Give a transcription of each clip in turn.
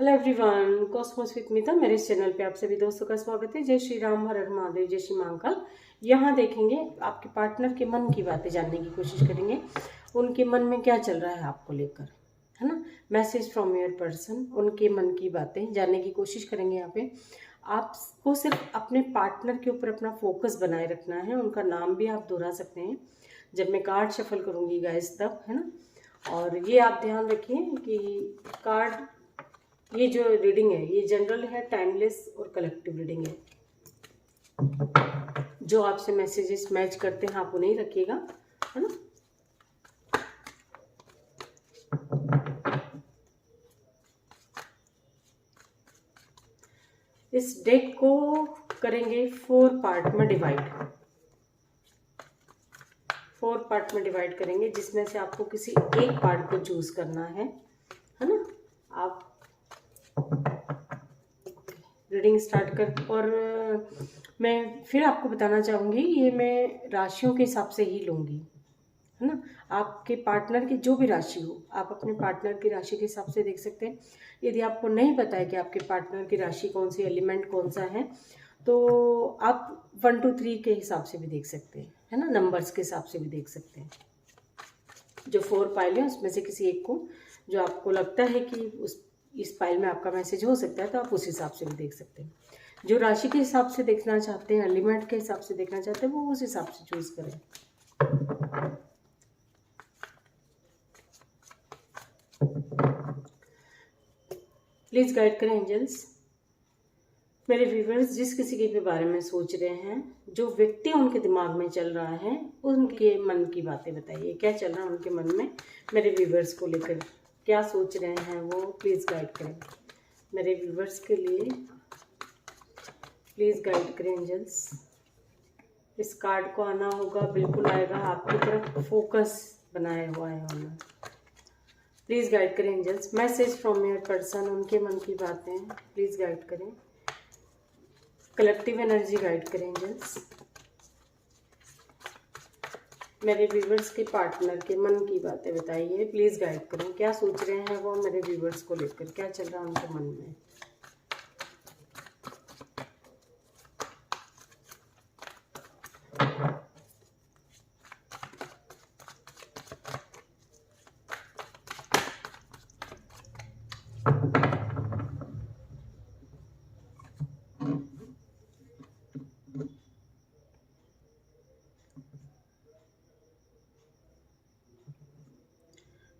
Hello everyone, Cosmos with मीता मेरे इस channel पे आप सभी दोस्तों का स्वागत है। जय श्री राम, हर हर महादेव, जय श्री महाकाल। यहाँ देखेंगे आपके पार्टनर के मन की बातें जानने की कोशिश करेंगे। उनके मन में क्या चल रहा है आपको लेकर, है ना। मैसेज फ्रॉम योर पर्सन, उनके मन की बातें जानने की कोशिश करेंगे। यहाँ पे आपको सिर्फ अपने पार्टनर के ऊपर अपना फोकस बनाए रखना है। उनका नाम भी आप दोहरा सकते हैं जब मैं कार्ड शफल करूँगी गाइस, तब, है ना। और ये आप ध्यान रखिए कि कार्ड, ये जो रीडिंग है ये जनरल है, टाइमलेस और कलेक्टिव रीडिंग है। जो आपसे मैसेजेस मैच करते हैं आप उन्हें रखिएगा, है ना। इस डेक को करेंगे 4 पार्ट में डिवाइड। 4 पार्ट में डिवाइड करेंगे, जिसमें से आपको किसी एक पार्ट को चूज करना है ना। आप रीडिंग स्टार्ट कर, और मैं फिर आपको बताना चाहूँगी, ये मैं राशियों के हिसाब से ही लूँगी, है ना। आपके पार्टनर की जो भी राशि हो, आप अपने पार्टनर की राशि के हिसाब से देख सकते हैं। यदि आपको नहीं पता है कि आपके पार्टनर की राशि कौन सी, एलिमेंट कौन सा है, तो आप 1 2 3 के हिसाब से भी देख सकते हैं, है ना। नंबर्स के हिसाब से भी देख सकते हैं। जो 4 पाइल है उसमें से किसी एक को, जो आपको लगता है कि इस पाइल में आपका मैसेज हो सकता है, तो आप उस हिसाब से भी देख सकते हैं। जो राशि के हिसाब से देखना चाहते हैं, एलिमेंट के हिसाब से देखना चाहते हैं, वो उस हिसाब से चूज करें। प्लीज गाइड करें एंजल्स। मेरे व्यूवर्स जिस किसी के भी बारे में सोच रहे हैं, जो व्यक्ति उनके दिमाग में चल रहा है, उनके मन की बातें बताइए। क्या चल रहा है उनके मन में, मेरे व्यूवर्स को लेकर क्या सोच रहे हैं वो, प्लीज़ गाइड करें मेरे व्यूवर्स के लिए। प्लीज़ गाइड करें एंजल्स। इस कार्ड को आना होगा, बिल्कुल आएगा। आपकी तरफ फोकस बनाया हुआ है उन्होंने। प्लीज़ गाइड करें angels. Message from your person, उनके मन की बातें प्लीज़ गाइड करें। कलेक्टिव एनर्जी गाइड करें एंजल्स। मेरे व्यूवर्स के पार्टनर के मन की बातें बताइए, प्लीज़ गाइड करें। क्या सोच रहे हैं वो मेरे व्यूवर्स को लेकर, क्या चल रहा है उनके मन में।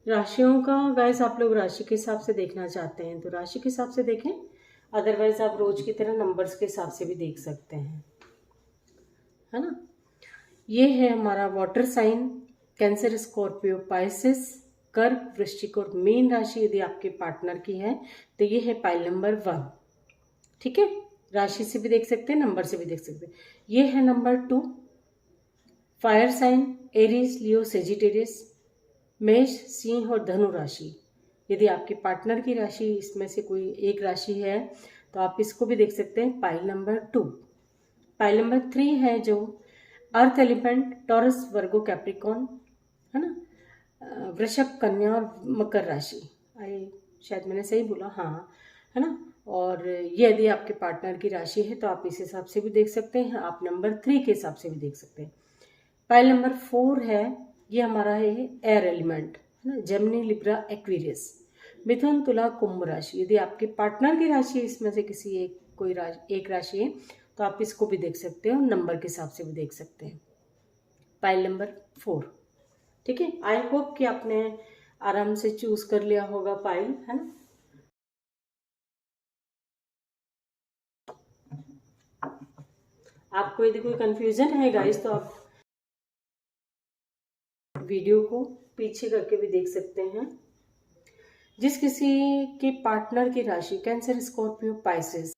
राशियों का गाइस, आप लोग राशि के हिसाब से देखना चाहते हैं तो राशि के हिसाब से देखें, अदरवाइज आप रोज की तरह नंबर्स के हिसाब से भी देख सकते हैं, है ना। ये है हमारा water sign, Cancer, Scorpio, Pisces, कर्क, वृश्चिक और मीन राशि यदि आपके पार्टनर की है तो ये है पाइल नंबर 1। ठीक है, राशि से भी देख सकते हैं, नंबर से भी देख सकते हैं। ये है नंबर 2, फायर साइन, एरीज, लियो, सेजिटेरियस, मेष, सिंह और धनु राशि। यदि आपके पार्टनर की राशि इसमें से कोई एक राशि है तो आप इसको भी देख सकते हैं, पाइल नंबर 2। पाइल नंबर 3 है जो अर्थ एलिमेंट, टॉरस, वर्गो, कैप्रिकॉन, है ना, वृषभ, कन्या और मकर राशि। आई शायद मैंने सही बोला, हाँ, है ना। और ये यदि आपके पार्टनर की राशि है तो आप इस हिसाब से भी देख सकते हैं, आप नंबर 3 के हिसाब से भी देख सकते हैं। पाइल नंबर 4 है, ये हमारा है एयर एलिमेंट, है ना, जेमिनी, लिब्रा, एक्वेरियस, मिथुन, तुला, कुंभ राशि। यदि आपके पार्टनर की राशि इसमें से किसी एक राशि है तो आप इसको भी देख सकते हो, नंबर के हिसाब से भी देख सकते हैं। Pile number 4। ठीक है, आई होप कि आपने आराम से चूज कर लिया होगा पाइल, है ना। आपको यदि कोई कंफ्यूजन है गाइस तो आप वीडियो को पीछे करके भी देख सकते हैं। जिस किसी के पार्टनर की राशि कैंसर, स्कॉर्पियो, पाइसेस,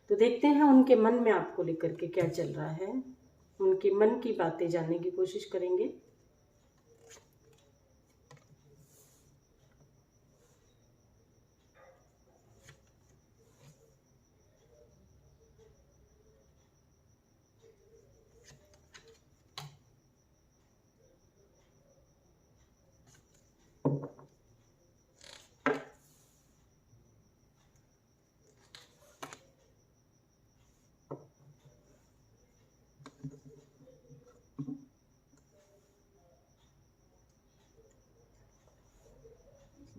तो देखते हैं उनके मन में आपको लेकर के क्या चल रहा है। उनके मन की बातें जानने की कोशिश करेंगे।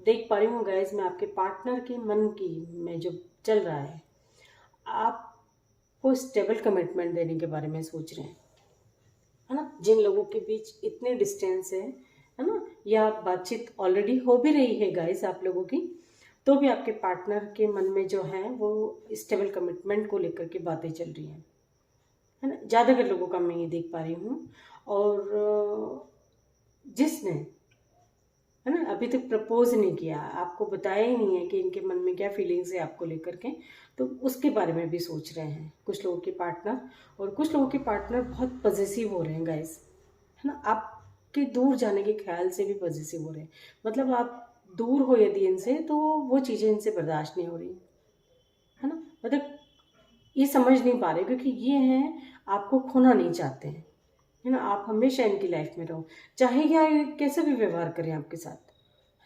देख पा रही हूँ गाइज, मैं आपके पार्टनर के मन की में जो चल रहा है, आपको स्टेबल कमिटमेंट देने के बारे में सोच रहे हैं, है ना। जिन लोगों के बीच इतने डिस्टेंस है ना, या बातचीत ऑलरेडी हो भी रही है गाइज आप लोगों की, तो भी आपके पार्टनर के मन में जो है वो स्टेबल कमिटमेंट को लेकर के बातें चल रही हैं, है ना। ज़्यादातर लोगों का मैं ये देख पा रही हूँ। और जिसने, है ना, अभी तक प्रपोज नहीं किया, आपको बताया ही नहीं है कि इनके मन में क्या फीलिंग्स है आपको लेकर के, तो उसके बारे में भी सोच रहे हैं कुछ लोगों के पार्टनर। और कुछ लोगों के पार्टनर बहुत पॉजिटिव हो रहे हैं गाइस, है ना। आपके दूर जाने के ख्याल से भी पॉजिटिव हो रहे हैं, मतलब आप दूर हो यदि इनसे तो वो चीज़ें इनसे बर्दाश्त नहीं हो रही, है ना। मतलब ये समझ नहीं पा रहे, क्योंकि ये हैं आपको खोना नहीं चाहते हैं, है ना। आप हमेशा इनकी लाइफ में रहो, चाहे या कैसे भी व्यवहार करें आपके साथ,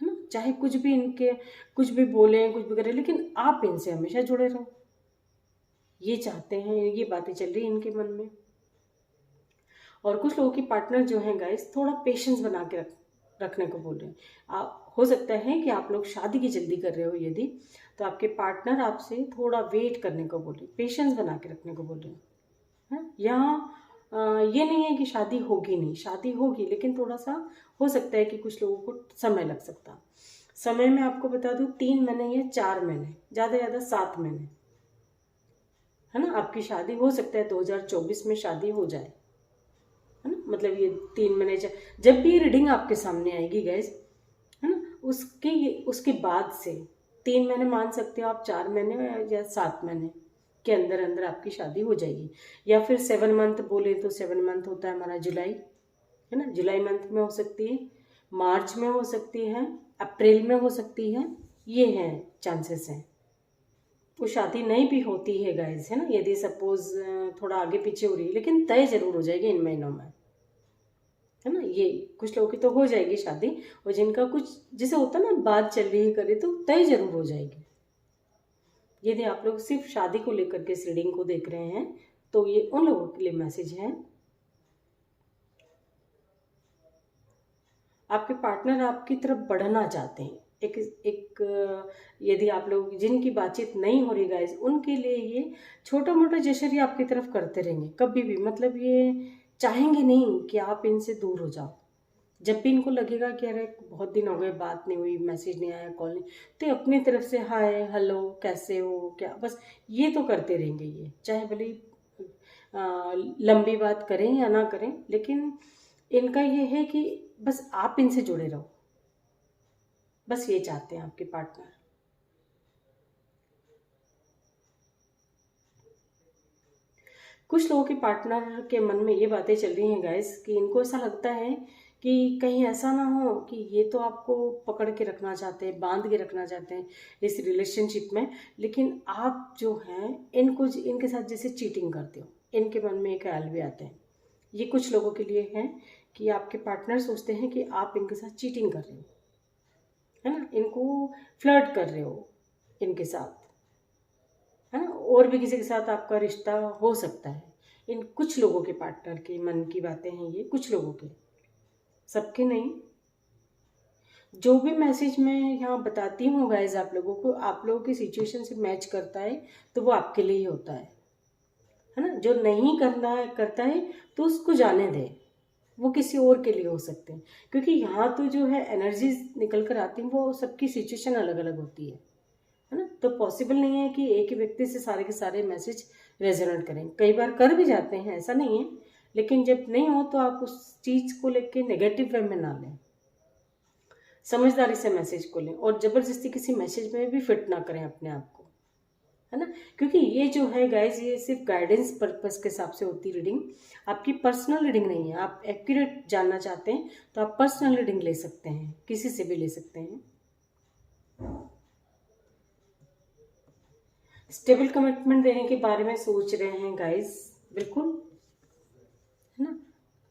है ना, चाहे कुछ भी इनके कुछ भी बोलें कुछ भी करें, लेकिन आप इनसे हमेशा जुड़े रहो, ये चाहते हैं, ये बातें चल रही हैं इनके मन में। और कुछ लोगों की पार्टनर जो हैं गाइस, थोड़ा पेशेंस बना के रखने को बोल रहे हैं। हो सकता है कि आप लोग शादी की जल्दी कर रहे हो यदि, तो आपके पार्टनर आपसे थोड़ा वेट करने को बोल रहे हैं, पेशेंस बना के रखने को बोल रहे हैं। यहाँ ये नहीं है कि शादी होगी नहीं, शादी होगी, लेकिन थोड़ा सा हो सकता है कि कुछ लोगों को समय लग सकता। समय में आपको बता दूं 3 महीने या 4 महीने, ज़्यादा ज़्यादा 7 महीने, है ना। आपकी शादी हो सकता है 2024 में शादी हो जाए, है ना। मतलब ये 3 महीने जब भी रीडिंग आपके सामने आएगी गैस, है ना, उसके बाद से 3 महीने मान सकते हो आप, 4 महीने या 7 महीने के अंदर अंदर आपकी शादी हो जाएगी। या फिर 7 मंथ बोले तो 7 मंथ होता है हमारा जुलाई, है ना। जुलाई मंथ में हो सकती है, मार्च में हो सकती है, अप्रैल में हो सकती है, ये हैं चांसेस हैं। वो शादी नहीं भी होती है गाइस, है ना, यदि सपोज थोड़ा आगे पीछे हो रही है, लेकिन तय जरूर हो जाएगी इन महीनों में, है ना। ये कुछ लोगों की तो हो जाएगी शादी, और जिनका कुछ जैसे होता है ना बात चल रही है करे, तो तय जरूर हो जाएगी। यदि आप लोग सिर्फ शादी को लेकर के इस रीडिंग को देख रहे हैं, तो ये उन लोगों के लिए मैसेज है। आपके पार्टनर आपकी तरफ बढ़ना चाहते हैं। एक यदि आप लोग जिनकी बातचीत नहीं हो रही गाइस, उनके लिए ये छोटा मोटा जेस्चर आपकी तरफ करते रहेंगे कभी भी, मतलब ये चाहेंगे नहीं कि आप इनसे दूर हो जाओ। जब भी इनको लगेगा कि अरे बहुत दिन हो गए बात नहीं हुई, मैसेज नहीं आया, कॉल नहीं, तो अपनी तरफ से हाय हेलो कैसे हो क्या, बस ये तो करते रहेंगे। ये चाहे भले ही लंबी बात करें या ना करें, लेकिन इनका ये है कि बस आप इनसे जुड़े रहो, बस ये चाहते हैं आपके पार्टनर। कुछ लोगों के पार्टनर के मन में ये बातें चल रही हैं गाइस, कि इनको ऐसा लगता है कि कहीं ऐसा ना हो कि ये तो आपको पकड़ के रखना चाहते हैं, बांध के रखना चाहते हैं इस रिलेशनशिप में, लेकिन आप जो हैं इनको इनके साथ जैसे चीटिंग करते हो, इनके मन में एक ख्याल भी आते हैं। ये कुछ लोगों के लिए है कि आपके पार्टनर सोचते हैं कि आप इनके साथ चीटिंग कर रहे हो, है ना, इनको फ्लर्ट कर रहे हो इनके साथ, है ना। और भी किसी के साथ आपका रिश्ता हो सकता है। इन कुछ लोगों के पार्टनर के मन की बातें हैं ये, कुछ लोगों के, सबके नहीं। जो भी मैसेज मैं यहाँ बताती हूँ गाइज आप लोगों को, आप लोगों की सिचुएशन से मैच करता है तो वो आपके लिए ही होता है ना। जो नहीं करता है तो उसको जाने दें, वो किसी और के लिए हो सकते हैं, क्योंकि यहाँ तो जो है एनर्जीज निकल कर आती हैं, वो सबकी सिचुएशन अलग अलग होती है ना। तो पॉसिबल नहीं है कि एक ही व्यक्ति से सारे के सारे मैसेज रेजोनेट करें, कई बार कर भी जाते हैं, ऐसा नहीं है, लेकिन जब नहीं हो तो आप उस चीज़ को लेके नेगेटिव वे में ना लें, समझदारी से मैसेज को लें, और ज़बरदस्ती किसी मैसेज में भी फिट ना करें अपने आप को, है ना। क्योंकि ये जो है गाइज, ये सिर्फ गाइडेंस पर्पस के हिसाब से होती रीडिंग, आपकी पर्सनल रीडिंग नहीं है। आप एक्यूरेट जानना चाहते हैं तो आप पर्सनल रीडिंग ले सकते हैं, किसी से भी ले सकते हैं। स्टेबल कमिटमेंट देने के बारे में सोच रहे हैं गाइज, बिल्कुल, है ना।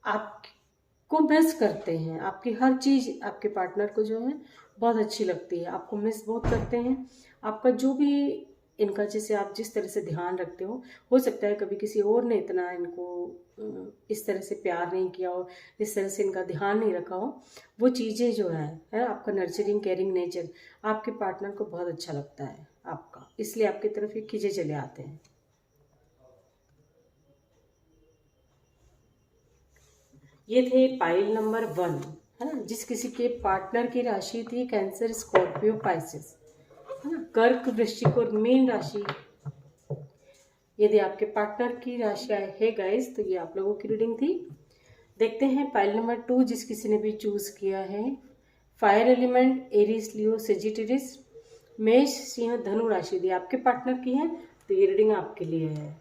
आपको मिस करते हैं, आपकी हर चीज़ आपके पार्टनर को जो है बहुत अच्छी लगती है, आपको मिस बहुत करते हैं। आपका जो भी इनका जैसे आप जिस तरह से ध्यान रखते हो सकता है कभी किसी और ने इतना इनको इस तरह से प्यार नहीं किया हो, इस तरह से इनका ध्यान नहीं रखा हो। वो चीज़ें जो है आपका नर्चरिंग केयरिंग नेचर आपके पार्टनर को बहुत अच्छा लगता है आपका, इसलिए आपकी तरफ ये खींचे चले आते हैं। ये थे पाइल नंबर 1, है ना, जिस किसी के पार्टनर की राशि थी कैंसर, स्कॉर्पियो, पाइसेस, है ना, कर्क, वृश्चिक और मीन राशि। यदि आपके पार्टनर की राशि है गाइस तो ये आप लोगों की रीडिंग थी। देखते हैं पाइल नंबर 2 जिस किसी ने भी चूज किया है। फायर एलिमेंट, एरीज, लियो, सेजिटेरियस, मेष, सिंह, धनु राशि यदि आपके पार्टनर की है तो ये रीडिंग आपके लिए है।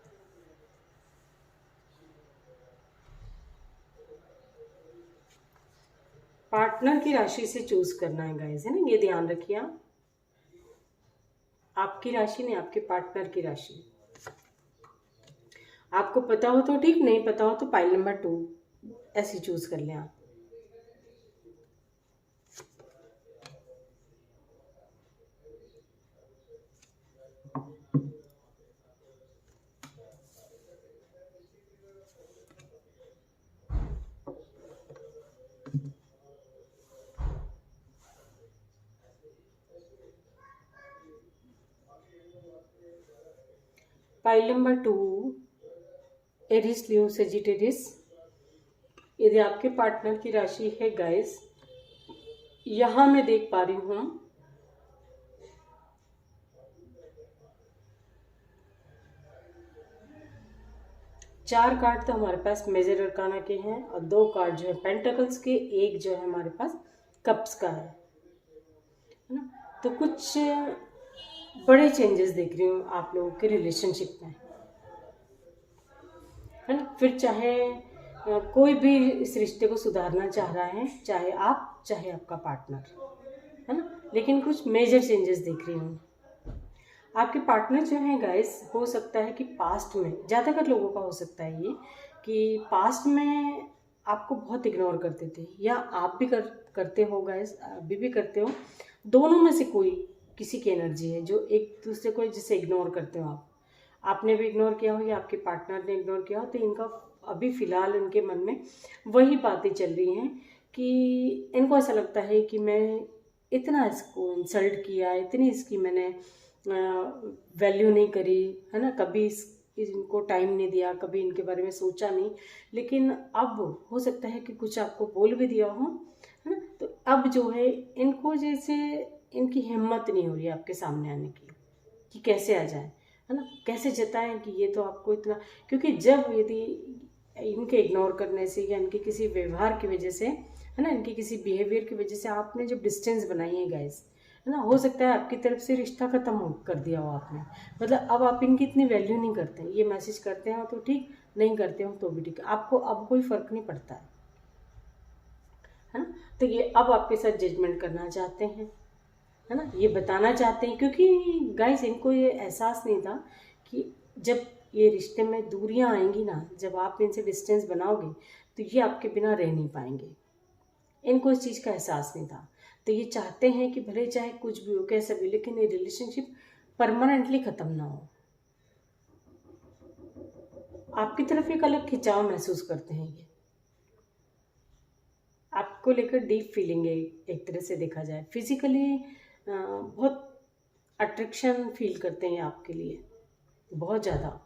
पार्टनर की राशि से चूज करना है गाइस, है ना, ये ध्यान रखिए आप। आपकी राशि नहीं, आपके पार्टनर की राशि। आपको पता हो तो ठीक, नहीं पता हो तो पाइल नंबर 2 ऐसे चूज कर लें आप। पाइल नंबर 2 एरीज, लियो, सेजिटेरियस यदि आपके पार्टनर की राशि है गाइस, यहां मैं देख पा रही हूं 4 कार्ड तो हमारे पास मेजर अरकाना के हैं और 2 कार्ड जो है पेंटिकल्स के, एक जो है हमारे पास कप्स का है ना। तो कुछ बड़े चेंजेस देख रही हूँ आप लोगों के रिलेशनशिप में, है ना। फिर चाहे कोई भी इस रिश्ते को सुधारना चाह रहा है, चाहे आप चाहे आपका पार्टनर, है ना, लेकिन कुछ मेजर चेंजेस देख रही हूँ। आपके पार्टनर जो है गाइस, हो सकता है कि पास्ट में, ज़्यादातर लोगों का हो सकता है ये कि पास्ट में आपको बहुत इग्नोर करते थे, या आप भी करते हो गाइस, अभी भी करते हो। दोनों में से कोई किसी की एनर्जी है जो एक दूसरे को जिसे इग्नोर करते हो आप। आपने भी इग्नोर किया हो या आपके पार्टनर ने इग्नोर किया हो, तो इनका अभी फ़िलहाल इनके मन में वही बातें चल रही हैं कि इनको ऐसा लगता है कि मैं इतना इसको इंसल्ट किया, इतनी इसकी मैंने वैल्यू नहीं करी, है ना, कभी इनको टाइम नहीं दिया, कभी इनके बारे में सोचा नहीं। लेकिन अब हो सकता है कि कुछ आपको बोल भी दिया हो, है ना, तो अब जो है इनको जैसे इनकी हिम्मत नहीं हो रही है आपके सामने आने की कि कैसे आ जाए, है ना, कैसे जताएं कि ये तो आपको इतना। क्योंकि जब यदि इनके इग्नोर करने से या इनके किसी व्यवहार की वजह से, है ना, इनके किसी बिहेवियर की वजह से आपने जब डिस्टेंस बनाई है गाइस, है ना, हो सकता है आपकी तरफ से रिश्ता ख़त्म कर दिया हो आपने। मतलब अब आप इनकी इतनी वैल्यू नहीं करते हैं, ये मैसेज करते हो तो ठीक, नहीं करते हो तो भी ठीक, आपको अब कोई फ़र्क नहीं पड़ता है ना। तो ये अब आपके साथ जजमेंट करना चाहते हैं, है ना, ये बताना चाहते हैं, क्योंकि गाइस इनको ये एहसास नहीं था कि जब ये रिश्ते में दूरियां आएंगी ना, जब आप इनसे डिस्टेंस बनाओगे तो ये आपके बिना रह नहीं पाएंगे। इनको इस चीज़ का एहसास नहीं था। तो ये चाहते हैं कि भले चाहे कुछ भी हो, कैसा भी, लेकिन ये रिलेशनशिप परमानेंटली ख़त्म ना हो। आपकी तरफ एक अलग खिंचाव महसूस करते हैं ये, आपको लेकर डीप फीलिंग है, एक तरह से देखा जाए फिजिकली बहुत अट्रैक्शन फील करते हैं आपके लिए, बहुत ज़्यादा।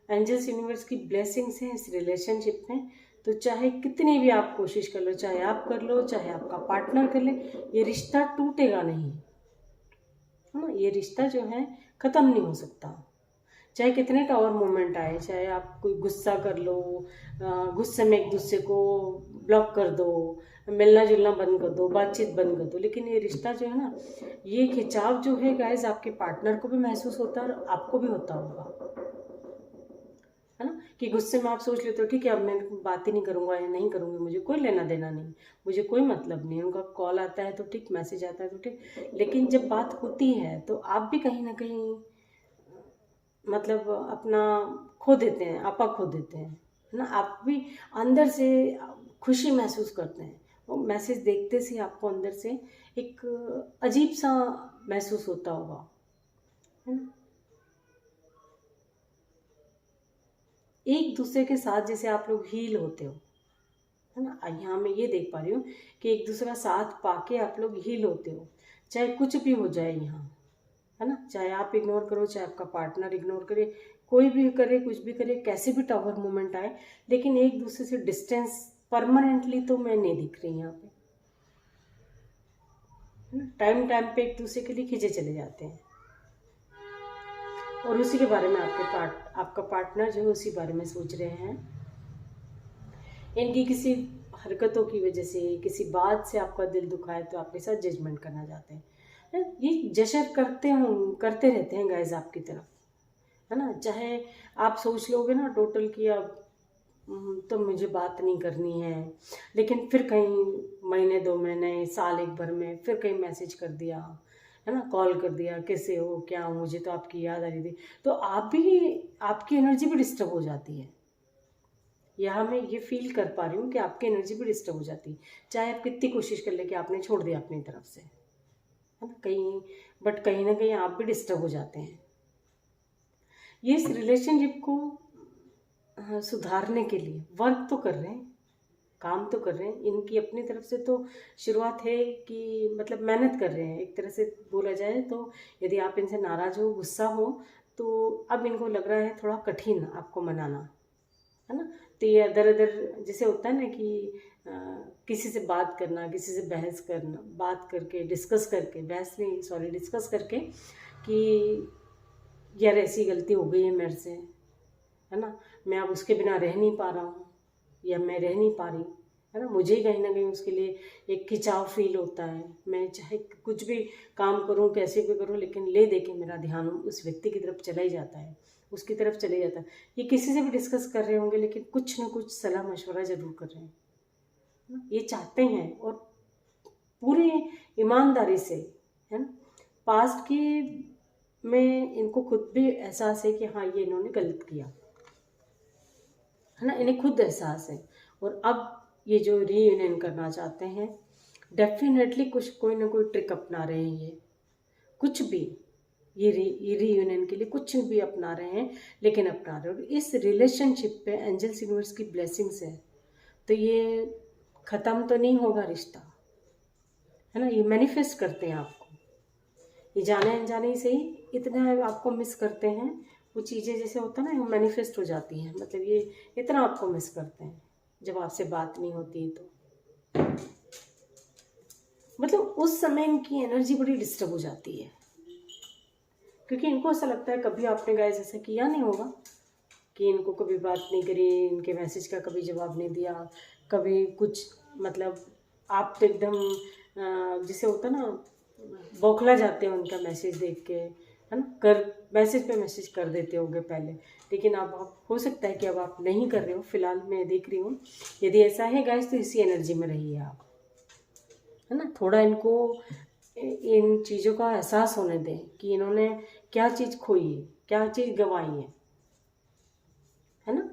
एंजल्स यूनिवर्स की ब्लेसिंग्स हैं इस रिलेशनशिप में। तो चाहे कितनी भी आप कोशिश कर लो, चाहे आप कर लो चाहे आपका पार्टनर कर ले, ये रिश्ता टूटेगा नहीं, है ना। ये रिश्ता जो है ख़त्म नहीं हो सकता, चाहे कितने टावर मोमेंट आए, चाहे आप कोई गुस्सा कर लो, गुस्से में एक दूसरे को ब्लॉक कर दो, मिलना जुलना बंद कर दो, बातचीत बंद कर दो, लेकिन ये रिश्ता जो है ना, ये खिंचाव जो है गाइस आपके पार्टनर को भी महसूस होता है और आपको भी होता होगा, है ना, कि गुस्से में आप सोच लेते हो ठीक है अब मैं बात ही नहीं करूँगा या नहीं करूँगी, मुझे कोई लेना देना नहीं, मुझे कोई मतलब नहीं। उनका कॉल आता है तो ठीक, मैसेज आता है तो ठीक, लेकिन जब बात होती है तो आप भी कहीं ना कहीं मतलब अपना खो देते हैं, आपा खो देते हैं, है ना। आप भी अंदर से खुशी महसूस करते हैं, वो मैसेज देखते से आपको अंदर से एक अजीब सा महसूस होता होगा, है ना। एक दूसरे के साथ जैसे आप लोग हील होते हो, है ना। यहाँ मैं ये देख पा रही हूँ कि एक दूसरे का साथ पाके आप लोग हील होते हो, चाहे कुछ भी हो जाए यहाँ, है ना। चाहे आप इग्नोर करो, चाहे आपका पार्टनर इग्नोर करे, कोई भी करे, कुछ भी करे, कैसे भी टावर मोमेंट आए, लेकिन एक दूसरे से डिस्टेंस परमानेंटली तो मैं नहीं दिख रही यहाँ पे, है ना। टाइम टाइम पे एक दूसरे के लिए खींचे चले जाते हैं, और उसी के बारे में आपका पार्टनर जो है उसी बारे में सोच रहे हैं। इनकी किसी हरकतों की वजह से, किसी बात से आपका दिल दुखा है तो आपके साथ जजमेंट करना चाहते हैं। ये जशर करते रहते हैं गाइस आपकी तरफ, है ना। चाहे आप सोच लोगे ना टोटल कि अब तो मुझे बात नहीं करनी है, लेकिन फिर कहीं महीने 2 महीने, साल 1 भर में फिर कहीं मैसेज कर दिया, है ना, कॉल कर दिया, कैसे हो, क्या हो, मुझे तो आपकी याद आ रही थी, तो आपकी एनर्जी भी डिस्टर्ब हो जाती है। यहाँ मैं ये फील कर पा रही हूँ कि आपकी एनर्जी भी डिस्टर्ब हो जाती है, चाहे आप कितनी कोशिश कर ले कि आपने छोड़ दिया अपनी तरफ से, है ना, कहीं ना कहीं आप भी डिस्टर्ब हो जाते हैं। ये इस रिलेशनशिप को सुधारने के लिए वर्क तो कर रहे हैं, काम तो कर रहे हैं, इनकी अपनी तरफ से तो शुरुआत है कि मतलब मेहनत कर रहे हैं एक तरह से बोला जाए तो। यदि आप इनसे नाराज़ हो, गुस्सा हो, तो अब इनको लग रहा है थोड़ा कठिन आपको मनाना, है ना। तो ये अदर अदर जैसे होता है ना कि किसी से बात करना, किसी से बहस करना, बात करके डिस्कस करके, बहस नहीं सॉरी डिस्कस करके कि यार ऐसी गलती हो गई है मेरे से, है ना, मैं अब उसके बिना रह नहीं पा रहा हूँ, या मैं रह नहीं पा रही, है ना, मुझे ही कहीं ना कहीं उसके लिए एक खिंचाव फील होता है। मैं चाहे कुछ भी काम करूँ, कैसे भी करूँ, लेकिन ले दे के मेरा ध्यान उस व्यक्ति की तरफ चला ही जाता है, उसकी तरफ चले जाता है। ये किसी से भी डिस्कस कर रहे होंगे, लेकिन कुछ ना कुछ सलाह मशवरा ज़रूर कर रहे हैं, है ना? ये चाहते हैं और पूरी ईमानदारी से, है ना। पास्ट की में इनको खुद भी एहसास है कि हाँ ये इन्होंने गलत किया, है ना, इन्हें खुद एहसास है। और अब ये जो रीयूनियन करना चाहते हैं, डेफिनेटली कोई ना कोई ट्रिक अपना रहे हैं, ये कुछ भी ये रीयूनियन के लिए कुछ भी अपना रहे हैं, लेकिन अपना रहे हैं। और इस रिलेशनशिप पे एंजल्स यूनिवर्स की ब्लेसिंग्स है, तो ये ख़त्म तो नहीं होगा रिश्ता, है ना। ये मैनिफेस्ट करते हैं आपको, ये जाने अनजाने ही सही इतना आपको मिस करते हैं, वो चीज़ें जैसे होता है ना मैनिफेस्ट हो जाती हैं, मतलब ये इतना आपको मिस करते हैं जब आपसे बात नहीं होती तो, मतलब उस समय इनकी एनर्जी बड़ी डिस्टर्ब हो जाती है, क्योंकि इनको ऐसा लगता है कभी आपने गाइस ऐसा किया नहीं होगा कि इनको कभी बात नहीं करी, इनके मैसेज का कभी जवाब नहीं दिया, कभी कुछ, मतलब आप तो एकदम जैसे होता ना बौखला जाते हैं उनका मैसेज देख के, है ना, मैसेज पे मैसेज कर देते होगे पहले, लेकिन अब आप हो सकता है कि अब आप नहीं कर रहे हो, फिलहाल मैं देख रही हूँ। यदि ऐसा है गाइस तो इसी एनर्जी में रहिए आप, है ना। थोड़ा इनको इन चीज़ों का एहसास होने दें कि इन्होंने क्या चीज़ खोई है, क्या चीज़ गंवाई है ना।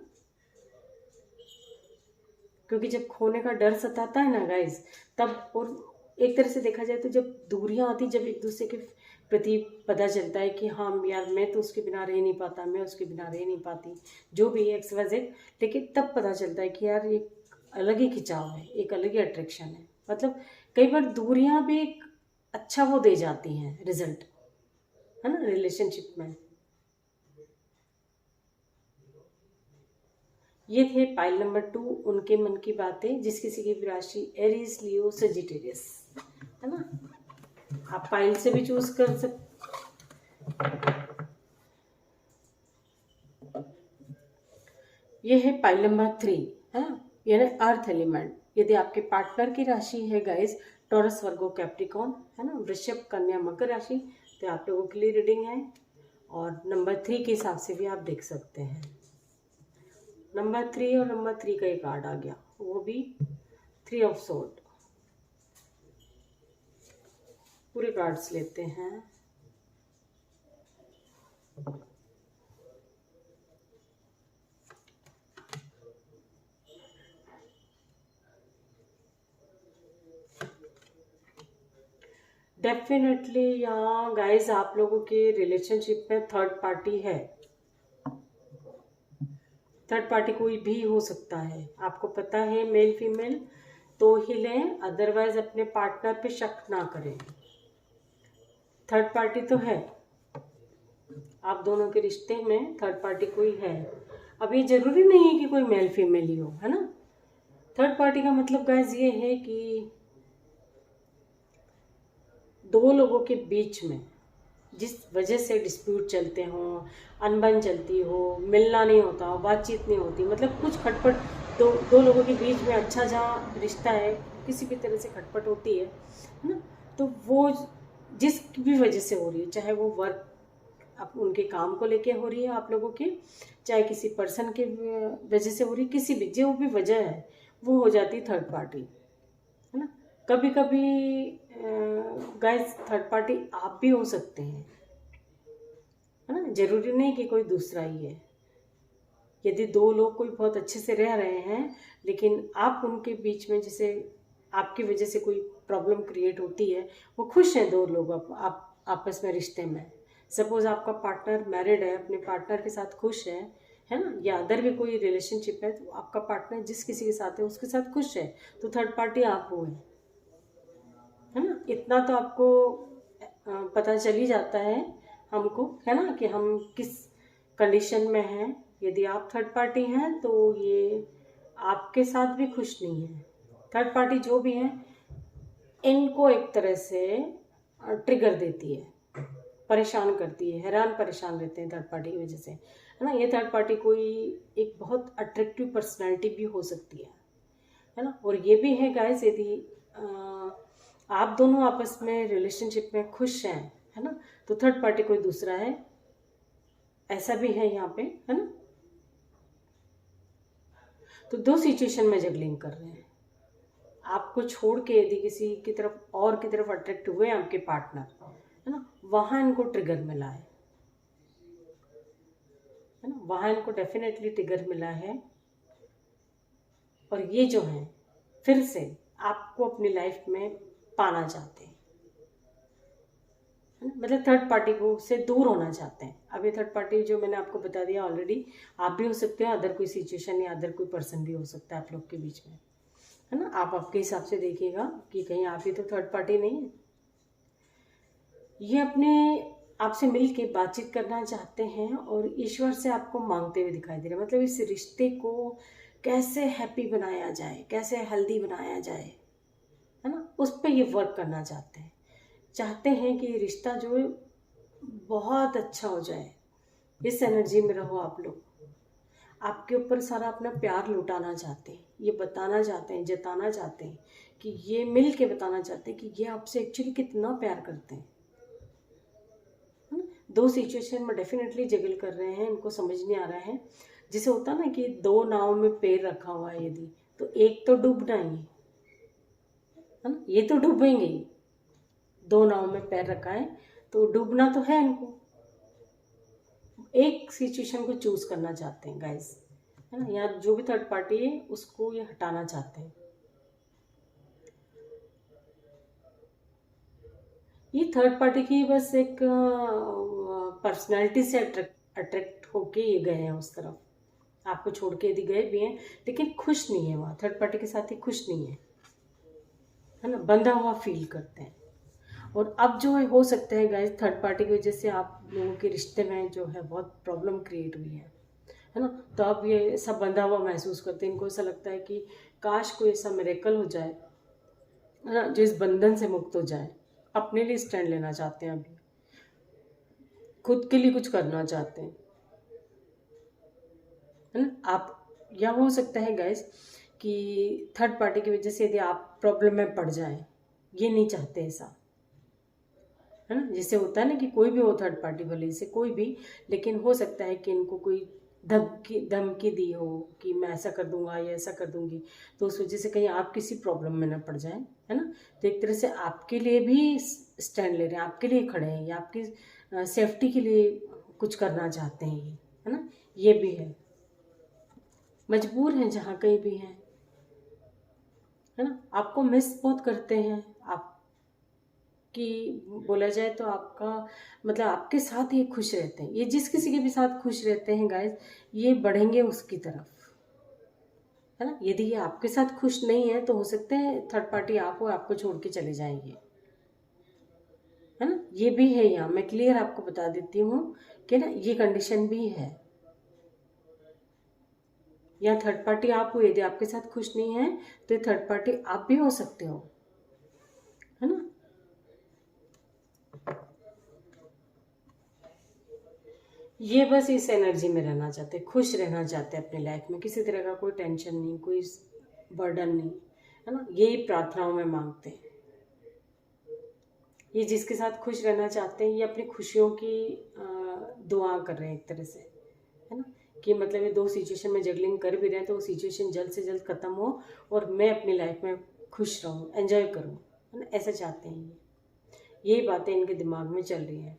क्योंकि जब खोने का डर सताता है ना गाइस, तब, और एक तरह से देखा जाए तो जब दूरियां आती, जब एक दूसरे के प्रति पता चलता है कि हाँ यार मैं तो उसके बिना रह नहीं पाता, मैं उसके बिना रह नहीं पाती, जो भी एक्स वाई जेड, लेकिन तब पता चलता है कि यार एक अलग ही खिंचाव है, एक अलग ही अट्रैक्शन है। मतलब कई बार दूरियां भी एक अच्छा वो दे जाती हैं रिजल्ट, है ना, रिलेशनशिप में। ये थे पाइल नंबर 2, उनके मन की बातें, जिस किसी की भी राशि एरीज, लियो, सजिटेरियस, है ना। आप पाइल से भी चूज कर सकते। ये है पाइल नंबर 3, है ना, यानी अर्थ एलिमेंट। यदि आपके पार्टनर की राशि है गाइस टॉरस, वर्गो, कैप्रिकॉन, है ना, वृषभ, कन्या, मकर राशि, तो आप लोगों के लिए रीडिंग है। और नंबर 3 के हिसाब से भी आप देख सकते हैं। नंबर 3 और नंबर 3 का एक कार्ड आ गया, वो भी 3 ऑफ सोर्ड। पूरे कार्ड्स लेते हैं। डेफिनेटली यहाँ गाइस आप लोगों के रिलेशनशिप में थर्ड पार्टी है। थर्ड पार्टी कोई भी हो सकता है, आपको पता है, मेल फीमेल तो ही लें, अदरवाइज अपने पार्टनर पे शक ना करें। थर्ड पार्टी तो है, आप दोनों के रिश्ते में थर्ड पार्टी कोई है। अब ये जरूरी नहीं है कि कोई मेल फीमेल ही हो, है ना। थर्ड पार्टी का मतलब गाइस ये है कि दो लोगों के बीच में जिस वजह से डिस्प्यूट चलते हों, अनबन चलती हो, मिलना नहीं होता हो, बातचीत नहीं होती, मतलब कुछ खटपट दो लोगों के बीच में अच्छा जहाँ रिश्ता है, किसी भी तरह से खटपट होती है ना, तो वो जिस भी वजह से हो रही है, चाहे वो वर्क अब उनके काम को लेके हो रही है आप लोगों के, चाहे किसी पर्सन के वजह से हो रही है, किसी भी जो भी वजह है वो हो जाती है थर्ड पार्टी, है ना। कभी कभी गाइस थर्ड पार्टी आप भी हो सकते हैं, है ना, जरूरी नहीं कि कोई दूसरा ही है। यदि दो लोग कोई बहुत अच्छे से रह रहे हैं लेकिन आप उनके बीच में जैसे आपकी वजह से कोई प्रॉब्लम क्रिएट होती है, वो खुश हैं दो लोग आप आपस में रिश्ते में, सपोज आपका पार्टनर मैरिड है, अपने पार्टनर के साथ खुश है ना, या अदर भी कोई रिलेशनशिप है, तो आपका पार्टनर जिस किसी के साथ है उसके साथ खुश है, तो थर्ड पार्टी आप हो है ना। इतना तो आपको पता चल ही जाता है हमको, है ना, कि हम किस कंडीशन में हैं। यदि आप थर्ड पार्टी हैं तो ये आपके साथ भी खुश नहीं है। थर्ड पार्टी जो भी है इनको एक तरह से ट्रिगर देती है, परेशान करती है, हैरान परेशान रहते हैं थर्ड पार्टी की वजह से, है ना। ये थर्ड पार्टी कोई एक बहुत अट्रैक्टिव पर्सनैलिटी भी हो सकती है ना। और ये भी है गाइस, यदि आप दोनों आपस में रिलेशनशिप में खुश हैं, है ना, तो थर्ड पार्टी कोई दूसरा है, ऐसा भी है यहाँ पे, है ना। तो दो सिचुएशन में जगलिंग कर रहे हैं, आपको छोड़ के यदि किसी की तरफ और की तरफ अट्रैक्ट हुए आपके पार्टनर, है ना, वहां इनको ट्रिगर मिला है ना, वहां इनको डेफिनेटली ट्रिगर मिला है। और ये जो है फिर से आपको अपनी लाइफ में पाना चाहते हैं, है ना, मतलब थर्ड पार्टी को से दूर होना चाहते हैं। अब ये थर्ड पार्टी जो मैंने आपको बता दिया ऑलरेडी, आप भी हो सकते हैं, अदर कोई सिचुएशन या अदर कोई पर्सन भी हो सकता है आप लोग के बीच में, है ना। आप आपके हिसाब से देखिएगा कि कहीं आप ही तो थर्ड पार्टी नहीं है। ये अपने आपसे मिल के बातचीत करना चाहते हैं और ईश्वर से आपको मांगते हुए दिखाई दे रहे हैं, मतलब इस रिश्ते को कैसे हैप्पी बनाया जाए, कैसे हेल्दी बनाया जाए, है ना, उस पर ये वर्क करना चाहते हैं कि ये रिश्ता जो है बहुत अच्छा हो जाए। इस एनर्जी में रहो आप लोग, आपके ऊपर सारा अपना प्यार लुटाना चाहते हैं, ये बताना चाहते हैं, जताना चाहते हैं, कि ये मिल के बताना चाहते हैं कि ये आपसे एक्चुअली कितना प्यार करते हैं। दो सिचुएशन में डेफिनेटली जगल कर रहे हैं, इनको समझ नहीं आ रहा है। जैसे होता ना कि दो नाव में पैर रखा हुआ है, यदि तो एक तो डूबना ही है ना, ये तो डूबेंगे ही। दो नाव में पैर रखा है तो डूबना तो है इनको, एक सिचुएशन को चूज करना चाहते हैं गाइस, है ना। यहाँ जो भी थर्ड पार्टी है उसको ये हटाना चाहते हैं। ये थर्ड पार्टी की बस एक पर्सनैलिटी से अट्रैक्ट होके ये गए हैं उस तरफ, आपको छोड़ के यदि गए भी हैं लेकिन खुश नहीं है, वहाँ थर्ड पार्टी के साथ ही खुश नहीं है ना, बंधा हुआ फील करते हैं। और अब जो है हो सकता है गाइस थर्ड पार्टी की वजह से आप लोगों के रिश्ते में जो है बहुत प्रॉब्लम क्रिएट हुई है ना, तो अब ये सब बंधा हुआ महसूस करते हैं। इनको ऐसा लगता है कि काश कोई ऐसा मिरेकल हो जाए, है ना, जो इस बंधन से मुक्त हो जाए। अपने लिए स्टैंड लेना चाहते हैं, अभी खुद के लिए कुछ करना चाहते हैं, है ना। आप या हो सकता है गाइस कि थर्ड पार्टी की वजह से यदि आप प्रॉब्लम में पड़ जाएं, ये नहीं चाहते ऐसा, है ना। जैसे होता है ना कि कोई भी हो थर्ड पार्टी, भले से कोई भी, लेकिन हो सकता है कि इनको कोई धमकी दी हो कि मैं ऐसा कर दूंगा या ऐसा कर दूंगी, तो उस वजह से कहीं आप किसी प्रॉब्लम में ना पड़ जाए, है ना। तो एक तरह से आपके लिए भी स्टैंड ले रहे हैं, आपके लिए खड़े हैं, या आपकी सेफ्टी के लिए कुछ करना चाहते हैं ये, है ना। ये भी है, मजबूर हैं जहाँ कहीं भी हैं, है ना। आपको मिस बहुत करते हैं, आप कि बोला जाए तो आपका मतलब आपके साथ ये खुश रहते हैं, ये जिस किसी के भी साथ खुश रहते हैं गाइस, ये बढ़ेंगे उसकी तरफ, है ना। यदि ये आपके साथ खुश नहीं है तो हो सकता है थर्ड पार्टी आप हो, आपको छोड़ के चले जाएंगे, है ना। ये भी है, यहाँ मैं क्लियर आपको बता देती हूँ कि ना ये कंडीशन भी है। या थर्ड पार्टी आप हो, यदि आपके साथ खुश नहीं है तो थर्ड पार्टी आप भी हो सकते हो, है ना। ये बस इस एनर्जी में रहना चाहते हैं, खुश रहना चाहते हैं अपनी लाइफ में, किसी तरह का कोई टेंशन नहीं, कोई बर्डन नहीं, है ना। यही प्रार्थनाओं में मांगते हैं। ये जिसके साथ खुश रहना चाहते हैं, ये अपनी खुशियों की दुआ कर रहे हैं एक तरह से, है ना। कि मतलब ये दो सिचुएशन में जगलिंग कर भी रहे हैं तो वो सिचुएशन जल्द से जल्द ख़त्म हो और मैं अपनी लाइफ में खुश रहूँ, एंजॉय करूँ, है ना। ऐसा चाहते हैं ये, यही बातें इनके दिमाग में चल रही हैं।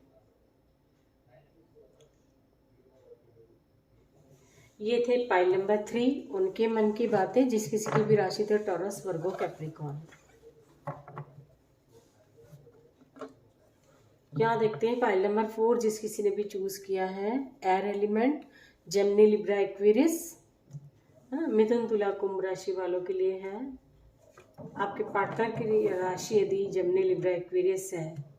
ये थे पाइल नंबर 3, उनके मन की बातें, जिस किसी की भी राशि थे टॉरस, वर्गो, कैप्रिकॉर्न। यहाँ देखते हैं पाइल नंबर 4, जिस किसी ने भी चूज किया है, air element, Gemini, Libra, Aquarius, है ना। मिथुन, तुला, कुंभ राशि वालों के लिए है। आपके पार्टनर की राशि यदि जेमिनी, लिब्रा, एक्वेरियस है,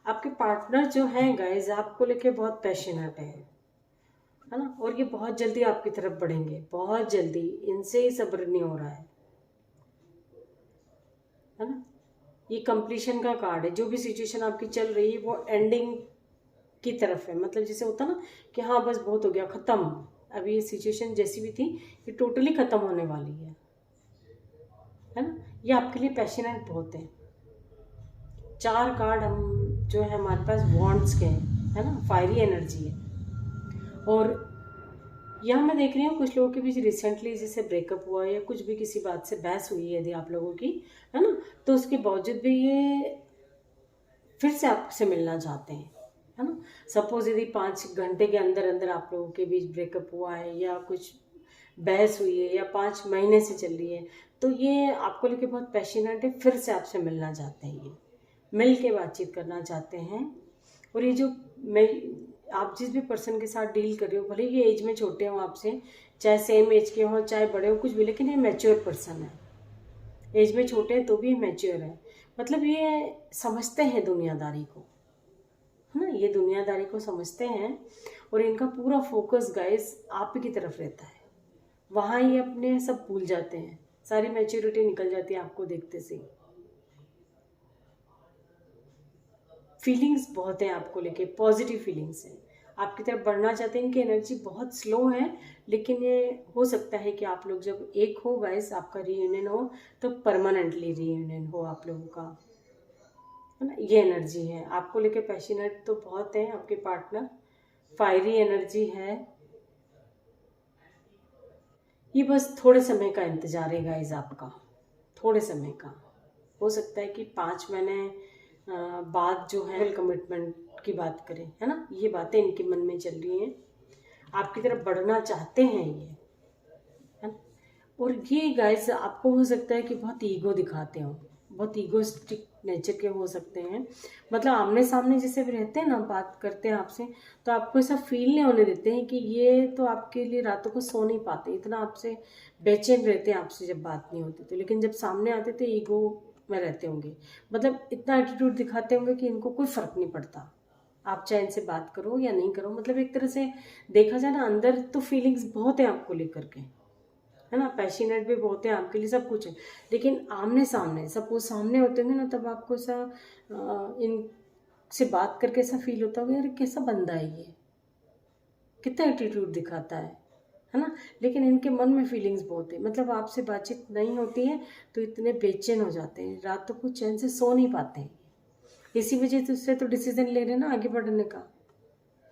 आपके पार्टनर जो हैं गाइज आपको लेके बहुत पैशनेट है ना। और ये बहुत जल्दी आपकी तरफ बढ़ेंगे, बहुत जल्दी, इनसे ही सब्र नहीं हो रहा है ना। ये कंप्लीशन का कार्ड है, जो भी सिचुएशन आपकी चल रही है वो एंडिंग की तरफ है, मतलब जैसे होता ना कि हाँ बस बहुत हो गया, ख़त्म। अभी ये सिचुएशन जैसी भी थी ये टोटली ख़त्म होने वाली है ना। ये आपके लिए पैशनेट बहुत है। 4 कार्ड हम जो है हमारे पास वॉन्ड्स के हैं, है ना, फायरी एनर्जी है। और यहाँ मैं देख रही हूँ कुछ लोगों के बीच रिसेंटली जैसे ब्रेकअप हुआ या कुछ भी किसी बात से बहस हुई है यदि आप लोगों की, है ना, तो उसके बावजूद भी ये फिर से आपसे मिलना चाहते हैं, है ना। सपोज यदि 5 घंटे के अंदर अंदर आप लोगों के बीच ब्रेकअप हुआ है या कुछ बहस हुई है या 5 महीने से चल रही है, तो ये आपको लेके बहुत पैशनेट है, फिर से आपसे मिलना चाहते हैं, ये मिल के बातचीत करना चाहते हैं। और ये जो मैं आप जिस भी पर्सन के साथ डील कर रहे हो, भले ये एज में छोटे हो आपसे, चाहे सेम एज के हो चाहे बड़े हो कुछ भी, लेकिन ये मैच्योर पर्सन है। एज में छोटे हैं तो भी मैच्योर है, मतलब ये समझते हैं दुनियादारी को, है ना। ये दुनियादारी को समझते हैं और इनका पूरा फोकस गाइस आप ही की तरफ रहता है। वहाँ ये अपने सब भूल जाते हैं, सारी मैच्योरिटी निकल जाती है आपको देखते से। फीलिंग्स बहुत है आपको लेके, पॉजिटिव फीलिंग्स हैं, आपकी तरफ बढ़ना चाहते हैं। इनकी एनर्जी बहुत स्लो है, लेकिन ये हो सकता है कि आप लोग जब एक हो गाइस, आपका रीयूनियन हो तो परमानेंटली रीयूनियन हो आप लोगों का, है ना। ये एनर्जी है आपको लेके, पैशनेट तो बहुत है आपके पार्टनर, फायरी एनर्जी है। ये बस थोड़े समय का इंतजार है गाइस आपका, थोड़े समय का। हो सकता है कि 5 महीने बाद जो है कमिटमेंट की बात करें, है ना, ये बातें इनके मन में चल रही हैं, आपकी तरफ बढ़ना चाहते हैं ये, है ना। और ये गाइस आपको हो सकता है कि बहुत ईगो दिखाते हो, बहुत ईगोस्टिक नेचर के हो सकते हैं, मतलब आमने सामने जैसे भी रहते हैं ना, बात करते हैं आपसे तो आपको ऐसा फील नहीं होने देते हैं कि ये तो आपके लिए रातों को सो नहीं पाते, इतना आपसे बेचैन रहते हैं आपसे जब बात नहीं होती तो। लेकिन जब सामने आते तो ईगो में रहते होंगे, मतलब इतना एटीट्यूड दिखाते होंगे कि इनको कोई फर्क नहीं पड़ता आप चाहे इनसे बात करो या नहीं करो। मतलब एक तरह से देखा जाए ना, अंदर तो फीलिंग्स बहुत है आपको लेकर के, है ना, पैशनेट भी बहुत है आपके लिए, सब कुछ है। लेकिन आमने सामने सपोज सामने होते होंगे ना, तब आपको ऐसा इनसे बात करके ऐसा फील होता होगा यार कैसा बंदा है ये, कितना एटीट्यूड दिखाता है ना। लेकिन इनके मन में फीलिंग्स बहुत है, मतलब आपसे बातचीत नहीं होती है तो इतने बेचैन हो जाते हैं, रातों को चैन से सो नहीं पाते हैं। इसी वजह से तो डिसीजन ले रहे हैं ना आगे बढ़ने का,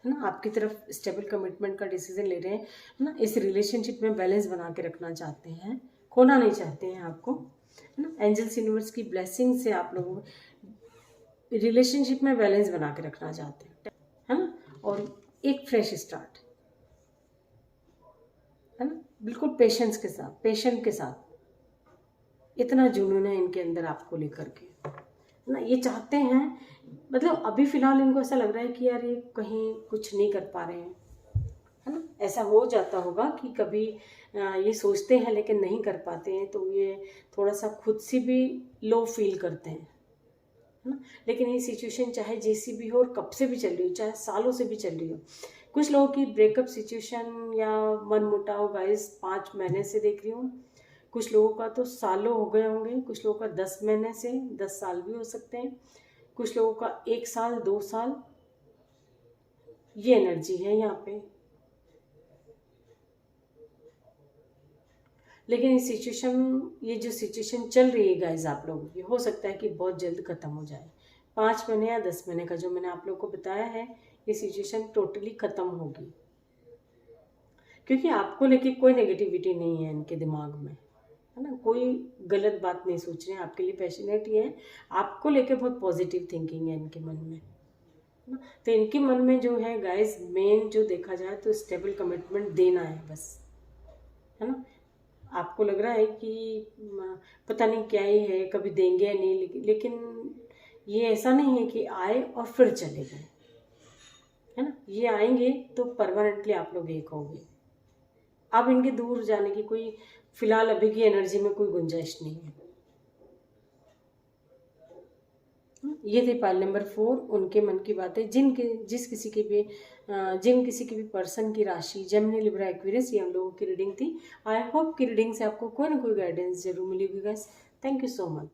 है ना, आपकी तरफ स्टेबल कमिटमेंट का डिसीजन ले रहे हैं, है ना। इस रिलेशनशिप में बैलेंस बना के रखना चाहते हैं, खोना नहीं चाहते हैं आपको। है ना। एंजल्स यूनिवर्स की ब्लेसिंग से आप लोग रिलेशनशिप में बैलेंस बना के रखना चाहते हैं, है ना, और एक फ्रेश स्टार्ट, है ना, बिल्कुल पेशेंस के साथ, पेशेंट के साथ। इतना जुनून है इनके अंदर आपको लेकर के, है ना। ये चाहते हैं, मतलब अभी फिलहाल इनको ऐसा लग रहा है कि यार ये कहीं कुछ नहीं कर पा रहे हैं, है ना। ऐसा हो जाता होगा कि कभी ये सोचते हैं लेकिन नहीं कर पाते हैं, तो ये थोड़ा सा खुद से भी लो फील करते हैं, है ना। लेकिन ये सिचुएशन चाहे जैसी भी हो और कब से भी चल रही हो, चाहे सालों से भी चल रही हो। कुछ लोगों की ब्रेकअप सिचुएशन या मन मुटाव गाइस 5 महीने से देख रही हूँ, कुछ लोगों का तो सालों हो गए होंगे, कुछ लोगों का 10 महीने से, 10 साल भी हो सकते हैं, कुछ लोगों का 1 साल 2 साल। ये एनर्जी है यहाँ पे। लेकिन ये जो सिचुएशन चल रही है गाइज आप लोगों की, हो सकता है कि बहुत जल्द खत्म हो जाए। 5 महीने या 10 महीने का जो मैंने आप लोगों को बताया है, ये सिचुएशन टोटली खत्म होगी, क्योंकि आपको लेके कोई नेगेटिविटी नहीं है इनके दिमाग में, है ना। कोई गलत बात नहीं सोच रहे हैं, आपके लिए पैशनेट ही है, आपको लेके बहुत पॉजिटिव थिंकिंग है इनके मन में, है ना। तो इनके मन में जो है गाइज, मेन जो देखा जाए तो स्टेबल कमिटमेंट देना है बस, है ना। आपको लग रहा है कि पता नहीं क्या ही है, कभी देंगे या नहीं, लेकिन ये ऐसा नहीं है कि आए और फिर चले गए, है ना। ये आएंगे तो परमानेंटली आप लोग एक होंगे। अब इनके दूर जाने की कोई, फिलहाल अभी की एनर्जी में कोई गुंजाइश नहीं है। ये थे पाइल नंबर 4, उनके मन की बातें। जिन किसी की भी पर्सन की राशि जेमिनी, लिब्रा, एक्वेरियस, ये हम लोगों की रीडिंग थी। आई होप कि रीडिंग से आपको कोई ना कोई गाइडेंस जरूर मिलेगी guys. Thank you so much.